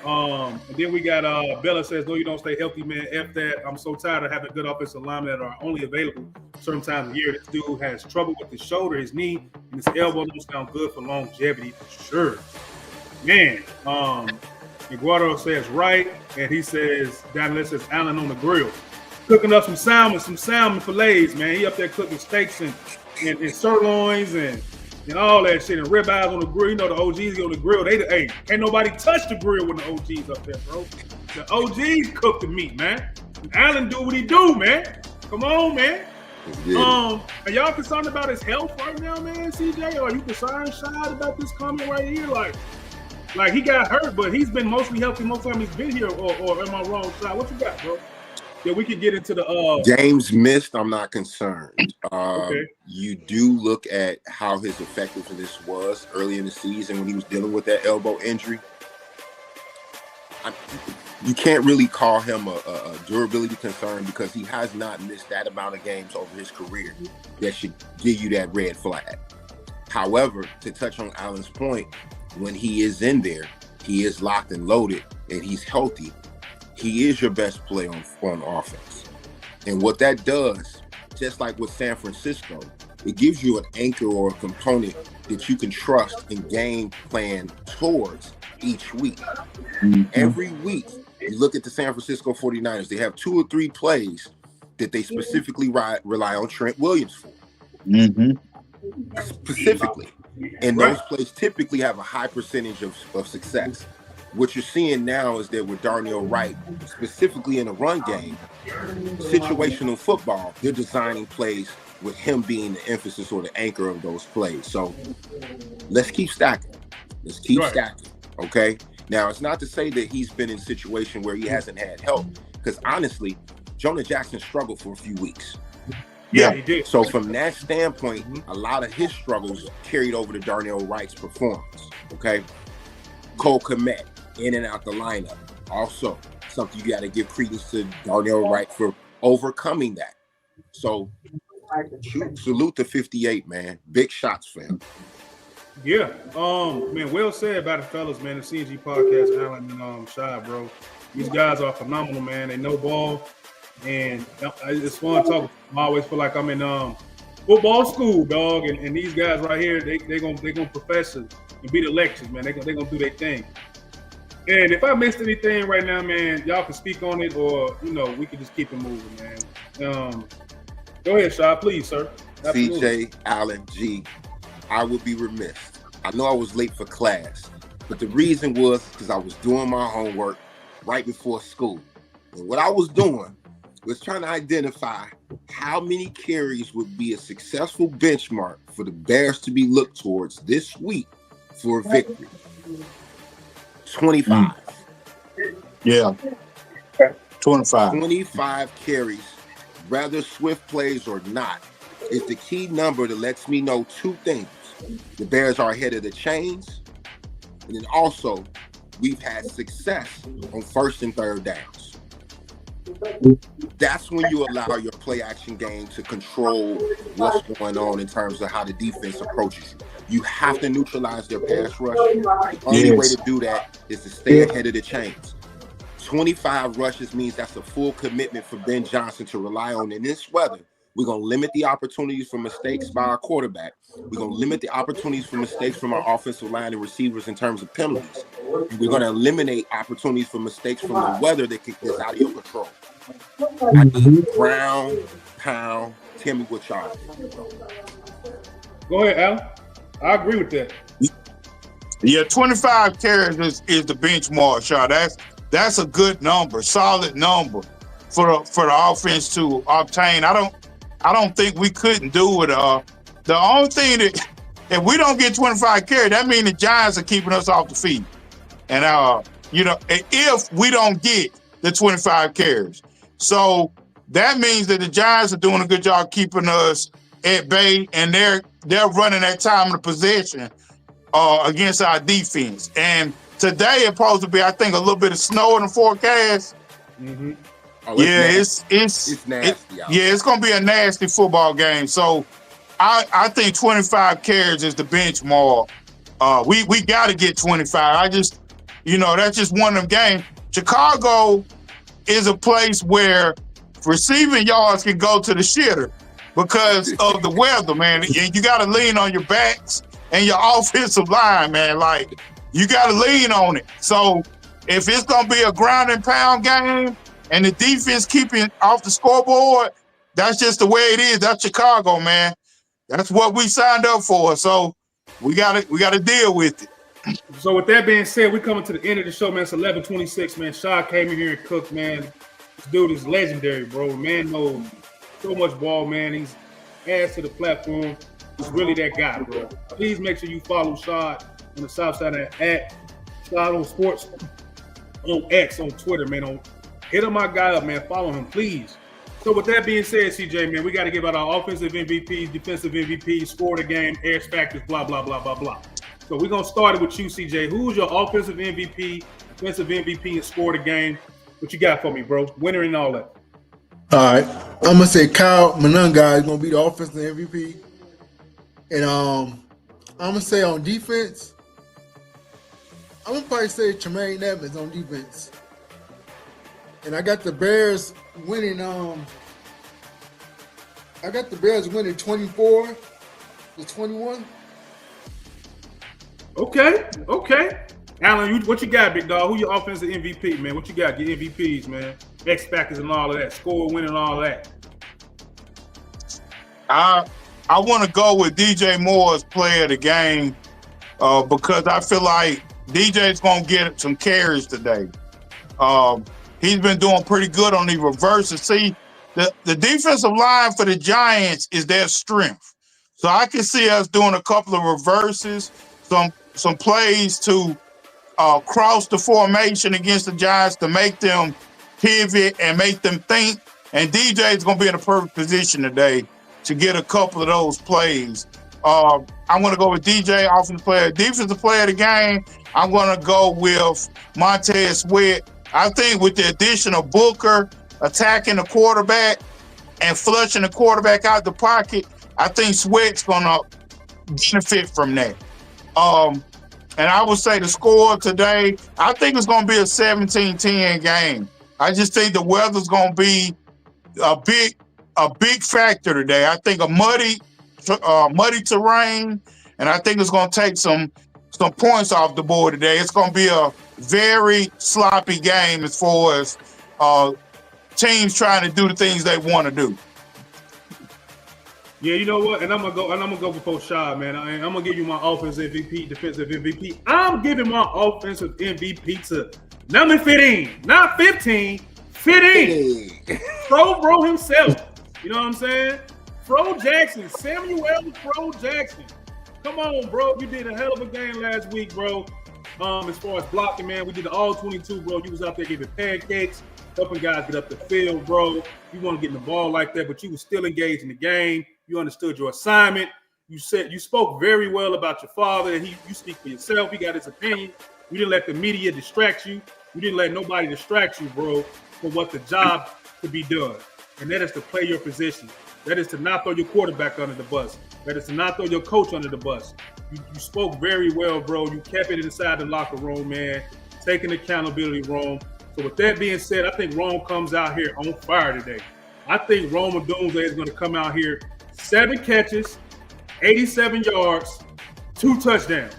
And then we got Bella says, no, you don't stay healthy, man. F that. I'm so tired of having good offensive linemen that are only available certain times of year. This dude has trouble with his shoulder, his knee, and his elbow. Don't sound good for longevity for sure. Man, Eduardo says right, and he says, down there says Allen on the grill. Cooking up some salmon fillets, man. He up there cooking steaks and sirloins and all that shit and ribeyes on the grill. You know the OGs on the grill. Hey, can't nobody touch the grill when the OGs up there, bro. The OGs cook the meat, man. And Allen do what he do, man. Come on, man. Are y'all concerned about his health right now, man, CJ? Or are you concerned, Shad, about this comment right here? Like he got hurt, but he's been mostly healthy most of the time he's been here. Or am I wrong, Shad? What you got, bro? Yeah, we can get into the games missed. I'm not concerned. Okay. You do look at how his effectiveness was early in the season when he was dealing with that elbow injury. You can't really call him a durability concern because he has not missed that amount of games over his career that should give you that red flag. However, to touch on Allen's point, when he is in there, he is locked and loaded and he's healthy. He is your best player on offense. And what that does, just like with San Francisco, it gives you an anchor or a component that you can trust and game plan towards each week. Mm-hmm. Every week, you look at the San Francisco 49ers, they have 2 or 3 plays that they specifically rely on Trent Williams for. Mm-hmm. Specifically. And those plays typically have a high percentage of success. What you're seeing now is that with Darnell Wright, specifically in a run game, situational football, they're designing plays with him being the emphasis or the anchor of those plays. So let's keep stacking. Let's keep stacking, okay? Now, it's not to say that he's been in a situation where he hasn't had help, because honestly, Jonah Jackson struggled for a few weeks. Yeah, he did. So from that standpoint, a lot of his struggles carried over to Darnell Wright's performance, okay? Cole Kmet, in and out the lineup. Also, something you got to give credence to Darnell Wright for overcoming that. So, salute to 58, man. Big shots for him. Yeah. Man, well said about it, fellas, man. The CNG podcast, Allen and Shy, bro. These guys are phenomenal, man. They know ball. And it's fun talking. I always feel like I'm in football school, dog. And these guys right here, they gonna profess it and be the lectures, man. They gonna do their thing. And if I missed anything right now, man, y'all can speak on it, or we can just keep it moving, man. Go ahead, Shaw, please, sir. Absolutely. CJ, Allen, G, I would be remiss. I know I was late for class, but the reason was because I was doing my homework right before school. And what I was doing was trying to identify how many carries would be a successful benchmark for the Bears to be looked towards this week for a victory. 25. Yeah. 25. 25 carries, whether swift plays or not, is the key number that lets me know 2 things. The Bears are ahead of the chains, and then also we've had success on 1st and 3rd downs. That's when you allow your play action game to control what's going on in terms of how the defense approaches you. You have to neutralize their pass rush. The only way to do that is to stay ahead of the chains. 25 rushes means that's a full commitment for Ben Johnson to rely on. In this weather, we're going to limit the opportunities for mistakes by our quarterback. We're going to limit the opportunities for mistakes from our offensive line and receivers in terms of penalties. And we're going to eliminate opportunities for mistakes from the weather that's out of your control. I need ground, pound, tell me what y'all think. Go ahead, Alan. I agree with that. Yeah, 25 carries is the benchmark, Shaw. That's a good number, solid number for the offense to obtain. I don't think we couldn't do it. The only thing that if we don't get 25 carries, that means the Giants are keeping us off the field. And if we don't get the 25 carries, so that means that the Giants are doing a good job keeping us at bay, and they're running that time of possession against our defense. And today it's supposed to be, I think, a little bit of snow in the forecast. Mm-hmm. It's nasty. It's going to be a nasty football game. So I think 25 carries is the benchmark We got to get 25. I just, that's just one of them games. Chicago is a place where receiving yards can go to the shitter because of the weather, man. And you got to lean on your backs and your offensive line, man. Like, you got to lean on it. So if it's going to be a ground and pound game and the defense keeping off the scoreboard, that's just the way it is. That's Chicago, man. That's what we signed up for. So we got to deal with it. So with that being said, we're coming to the end of the show, man. It's 11:26, man. Shaw came in here and cooked, man. This dude is legendary, bro. Man knows so much ball, man. He's adds to the platform. He's really that guy, bro. Please make sure you follow Shaw on the south side at Shaw on Sports on X on Twitter, man. Hit him, my guy up, man. Follow him, please. So with that being said, CJ, man, we got to give out our offensive MVPs, defensive MVPs, score the game, X factors, blah, blah, blah, blah, blah. So we're going to start it with you, CJ. Who's your offensive MVP, defensive MVP, and score the game? What you got for me, bro? Winner and all that. All right. I'm going to say Kyle Monunga is going to be the offensive MVP. And I'm going to say on defense, I'm going to probably say Tremaine Evans on defense. And I got the Bears winning. I got the Bears winning 24-21. Okay. Alan, what you got, big dog? Who your offensive MVP, man? What you got? Get MVPs, man. X factors and all of that. Score, winning, and all of that. I want to go with DJ Moore's player of the game because I feel like DJ's going to get some carries today. He's been doing pretty good on the reverses. See, the defensive line for the Giants is their strength. So I can see us doing a couple of reverses, some plays to cross the formation against the Giants to make them pivot and make them think. And DJ is going to be in a perfect position today to get a couple of those plays. I'm going to go with DJ, offensive player. Defensive player of the game, I'm going to go with Montez Sweat. I think with the addition of Booker attacking the quarterback and flushing the quarterback out the pocket, I think Sweat's going to benefit from that. And I would say the score today, I think it's going to be a 17-10 game. I just think the weather's going to be a big factor today. I think a muddy terrain, and I think it's going to take some points off the board today. It's going to be a very sloppy game as far as teams trying to do the things they want to do. Yeah, you know what? And I'm gonna go before Shaw, man. I'm gonna give you my offensive MVP, defensive MVP. I'm giving my offensive MVP to number 15, not 15, 15. Bro himself. You know what I'm saying? Fro Jackson, Samuel Fro Jackson. Come on, bro. You did a hell of a game last week, bro. As far as blocking, man, we did the all 22, bro. You was out there giving pancakes, helping guys get up the field, bro. You want to get in the ball like that, but you was still engaged in the game. You understood your assignment. You spoke very well about your father, and you speak for yourself. He got his opinion. You didn't let the media distract you. You didn't let nobody distract you, bro, for what the job to be done. And that is to play your position. That is to not throw your quarterback under the bus. That is to not throw your coach under the bus. You spoke very well, bro. You kept it inside the locker room, man. Taking accountability, Rome. So with that being said, I think Rome comes out here on fire today. I think Rome of Doomsday is going to come out here 7 catches, 87 yards, 2 touchdowns.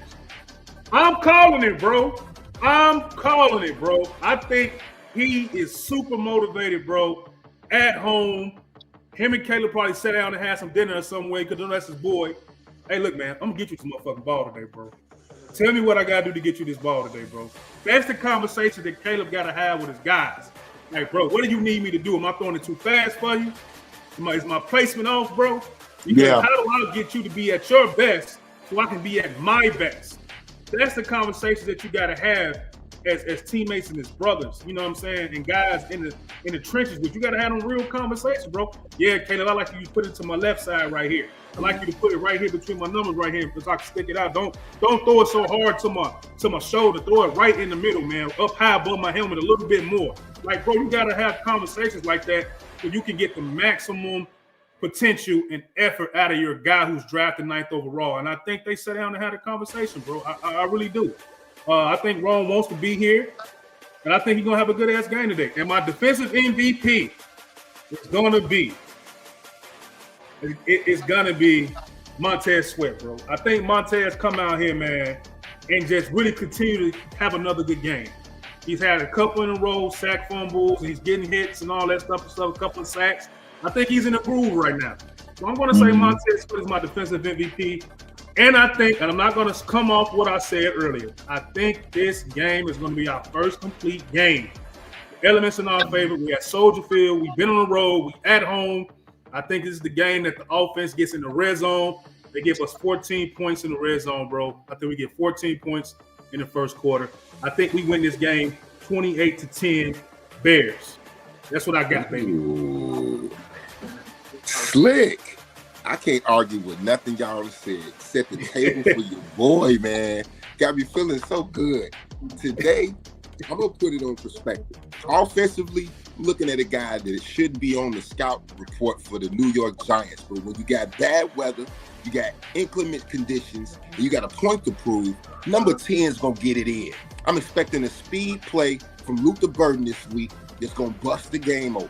I'm calling it, bro. I think he is super motivated, bro. At home, him and Caleb probably sat down and had some dinner or some way because that's his boy. Hey, look, man, I'm going to get you some motherfucking ball today, bro. Tell me what I got to do to get you this ball today, bro. That's the conversation that Caleb got to have with his guys. Like, bro, what do you need me to do? Am I throwing it too fast for you? Is my placement off, bro? Because how do I get you to be at your best so I can be at my best? That's the conversation that you got to have as teammates and as brothers. You know what I'm saying? And guys in the trenches, but you got to have them real conversations, bro. Yeah, Caleb, I like you to put it to my left side right here. I like you to put it right here between my numbers right here because I can stick it out. Don't throw it so hard to my shoulder. Throw it right in the middle, man. Up high above my helmet a little bit more. Like, bro, you got to have conversations like that so you can get the maximum potential and effort out of your guy who's drafted 9th overall. And I think they sat down and had a conversation, bro. I really do. I think Rome wants to be here, and I think he's going to have a good-ass game today. And my defensive MVP is going to be it's going to be Montez Sweat, bro. I think Montez come out here, man, and just really continue to have another good game. He's had a couple in a row, sack fumbles, and he's getting hits and all that stuff, a couple of sacks. I think he's in a groove right now. So I'm going to say Montez Sweat is my defensive MVP. And I think, and I'm not going to come off what I said earlier, I think this game is going to be our first complete game. The elements in our favor. We at Soldier Field. We've been on the road. We at home. I think this is the game that the offense gets in the red zone. They give us 14 points in the red zone, bro. I think we get 14 points in the first quarter. I think we win this game 28-10 Bears. That's what I got, baby. Ooh. Slick. I can't argue with nothing y'all said. Set the table for your boy, man. Got me feeling so good. Today, I'm going to put it on perspective. Offensively, looking at a guy that shouldn't be on the scout report for the New York Giants. But when you got bad weather, you got inclement conditions, and you got a point to prove, number 10 is going to get it in. I'm expecting a speed play from Luther Burden this week that's going to bust the game open.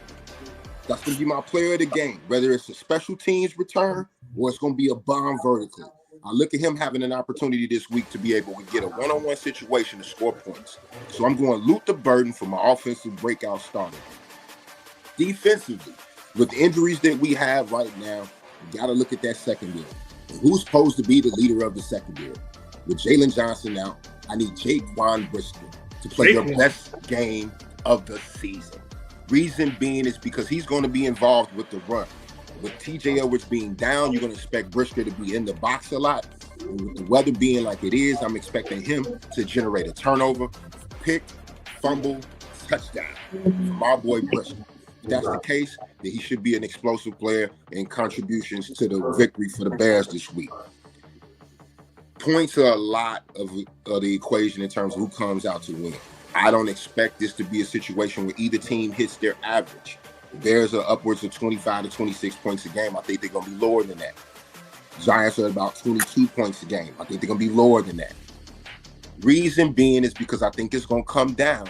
That's going to be my player of the game, whether it's a special teams return or it's going to be a bomb vertically. I look at him having an opportunity this week to be able to get a one-on-one situation to score points. So I'm going Luther Burden for my offensive breakout starter. Defensively, with the injuries that we have right now, you got to look at that secondary. And who's supposed to be the leader of the secondary? With Jalen Johnson out, I need Jaquan Brisker to play the best game of the season. Reason being is because he's going to be involved with the run. With TJ Edwards being down, you're going to expect Brisker to be in the box a lot. And with the weather being like it is, I'm expecting him to generate a turnover, pick, fumble, touchdown from our boy Brisker. If that's the case, then he should be an explosive player and contributions to the victory for the Bears this week. Points are a lot of the equation in terms of who comes out to win. I don't expect this to be a situation where either team hits their average. The Bears are upwards of 25 to 26 points a game. I think they're going to be lower than that. Giants are about 22 points a game. I think they're going to be lower than that. Reason being is because I think it's going to come down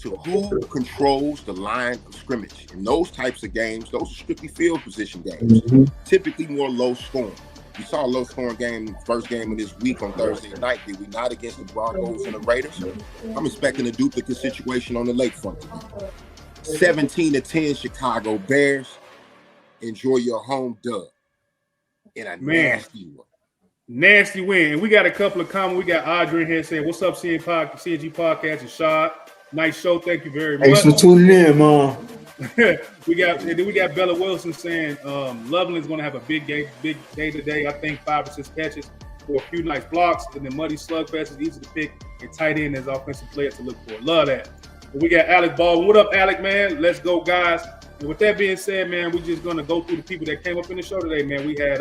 to who controls the line of scrimmage. In those types of games, those are strictly field position games, typically more low scoring. We saw a low-scoring game, first game of this week on Thursday night, did we not, against the Broncos and the Raiders? I'm expecting a duplicate situation on the lakefront today. 17-10 Chicago Bears. Enjoy your home dub in a nasty one. Nasty win. And we got a couple of comments. We got Audrey in here saying, "What's up, CNG Podcast?" And Shad. Nice show. Thank you very much. Thanks for tuning in, Mom. we got Bella Wilson saying Loveland's going to have a big day today. I think 5 or 6 catches for a few nice blocks, and then Muddy Slugfest is easy to pick a tight end as offensive player to look for. Love that. And we got Alec Baldwin. What up, Alec, man? Let's go, guys. And with that being said, man, we're just going to go through the people that came up in the show today, man. We had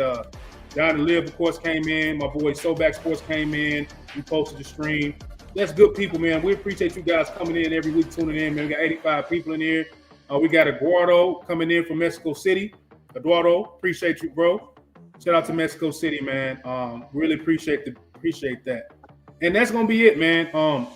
John and Liv, of course, came in. My boy Soback Sports came in. We posted the stream. That's good people, man. We appreciate you guys coming in every week, tuning in, man. We got 85 people in here. We got Eduardo coming in from Mexico City. Eduardo, appreciate you, bro. Shout out to Mexico City, man. Really appreciate that. And that's gonna be it, man.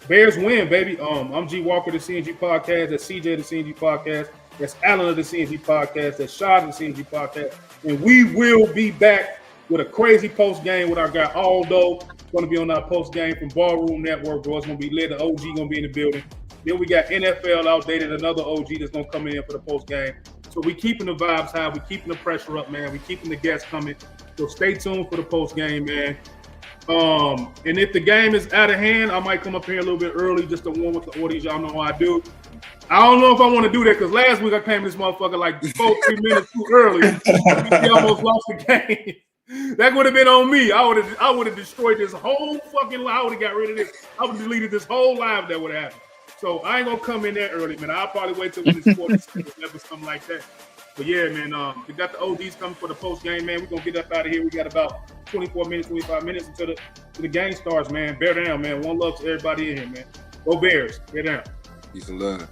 Bears win, baby. I'm G Walker, the CNG Podcast. That's CJ, the CNG Podcast. That's Alan of the CNG Podcast. That's Shad of the CNG Podcast. And we will be back with a crazy post game with our guy Aldo. Going to be on our post game from Ballroom Network, bro. It's going to be lit. The OG going to be in the building. Then we got NFL outdated, another OG that's going to come in for the post game. So we keeping the vibes high. We keeping the pressure up, man. We keeping the guests coming. So stay tuned for the post game, man. And if the game is out of hand, I might come up here a little bit early just to warm up the audience. Y'all know how I do. I don't know if I want to do that because last week I came to this motherfucker like 4-3 minutes too early. We almost lost the game. That would have been on me. I would have destroyed this whole fucking live. I would have got rid of this. I would have deleted this whole live that would have happened. So I ain't gonna come in there early, man. I'll probably wait till when it's 47 or something like that. But yeah, man, we got the OGs coming for the post game, man. We're gonna get up out of here. We got about 24 minutes, 25 minutes until the game starts, man. Bear down, man. One love to everybody in here, man. Go Bears. Bear down. Peace and love.